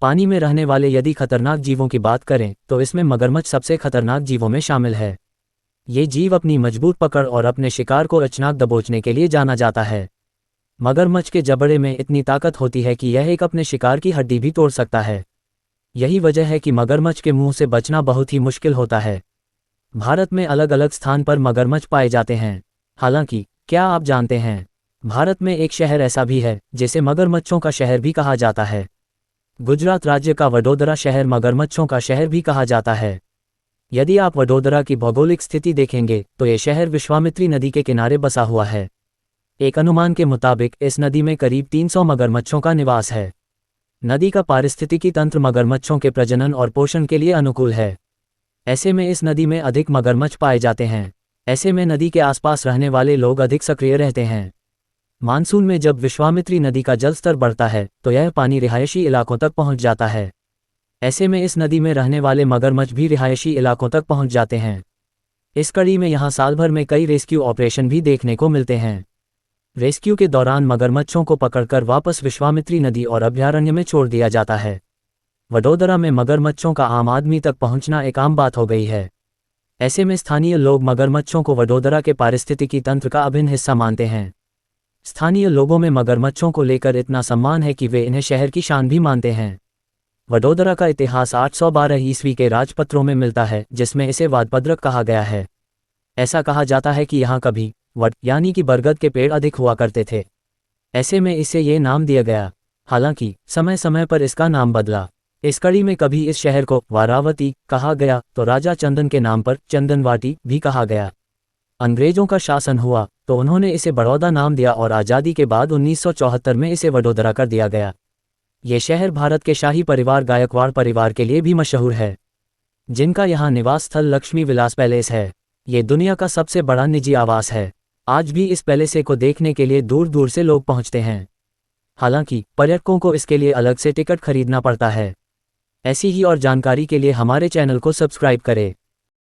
पानी में रहने वाले यदि खतरनाक जीवों की बात करें तो इसमें मगरमच्छ सबसे खतरनाक जीवों में शामिल है। ये जीव अपनी मजबूत पकड़ और अपने शिकार को अचानक दबोचने के लिए जाना जाता है। मगरमच्छ के जबड़े में इतनी ताकत होती है कि यह एक अपने शिकार की हड्डी भी तोड़ सकता है। यही वजह है कि मगरमच्छ के मुंह से बचना बहुत ही मुश्किल होता है। भारत में अलग अलग स्थान पर मगरमच्छ पाए जाते हैं। हालांकि क्या आप जानते हैं, भारत में एक शहर ऐसा भी है जिसे मगरमच्छों का शहर भी कहा जाता है। गुजरात राज्य का वडोदरा शहर मगरमच्छों का शहर भी कहा जाता है। यदि आप वडोदरा की भौगोलिक स्थिति देखेंगे तो ये शहर विश्वामित्री नदी के किनारे बसा हुआ है। एक अनुमान के मुताबिक इस नदी में करीब 300 मगरमच्छों का निवास है। नदी का पारिस्थितिकी तंत्र मगरमच्छों के प्रजनन और पोषण के लिए अनुकूल है। ऐसे में इस नदी में अधिक मगरमच्छ पाए जाते हैं। ऐसे में नदी के आसपास रहने वाले लोग अधिक सक्रिय रहते हैं। मानसून में जब विश्वामित्री नदी का जलस्तर बढ़ता है तो यह पानी रिहायशी इलाकों तक पहुंच जाता है। ऐसे में इस नदी में रहने वाले मगरमच्छ भी रिहायशी इलाकों तक पहुंच जाते हैं। इस कड़ी में यहाँ साल भर में कई रेस्क्यू ऑपरेशन भी देखने को मिलते हैं। रेस्क्यू के दौरान मगरमच्छों को पकड़कर वापस विश्वामित्री नदी और अभयारण्य में छोड़ दिया जाता है। वडोदरा में मगरमच्छों का आम आदमी तक पहुंचना एक आम बात हो गई है। ऐसे में स्थानीय लोग मगरमच्छों को वडोदरा के पारिस्थितिकी तंत्र का अभिन्न हिस्सा मानते हैं। स्थानीय लोगों में मगरमच्छों को लेकर इतना सम्मान है कि वे इन्हें शहर की शान भी मानते हैं। वडोदरा का इतिहास 812 ईस्वी के राजपत्रों में मिलता है, जिसमें इसे वादपद्रक कहा गया है। ऐसा कहा जाता है कि यहाँ कभी वड यानी कि बरगद के पेड़ अधिक हुआ करते थे। ऐसे में इसे ये नाम दिया गया। हालांकि समय समय पर इसका नाम बदला। इस कड़ी में कभी इस शहर को वारावती कहा गया तो राजा चंदन के नाम पर चंदनवाटी भी कहा गया। अंग्रेजों का शासन हुआ तो उन्होंने इसे बड़ौदा नाम दिया और आज़ादी के बाद 1974 में इसे वडोदरा कर दिया गया। ये शहर भारत के शाही परिवार गायकवाड़ परिवार के लिए भी मशहूर है, जिनका यहाँ निवास स्थल लक्ष्मी विलास पैलेस है। ये दुनिया का सबसे बड़ा निजी आवास है। आज भी इस पैलेस को देखने के लिए दूर दूर से लोग पहुँचते हैं। हालांकि पर्यटकों को इसके लिए अलग से टिकट खरीदना पड़ता है। ऐसी ही और जानकारी के लिए हमारे चैनल को सब्सक्राइब करें।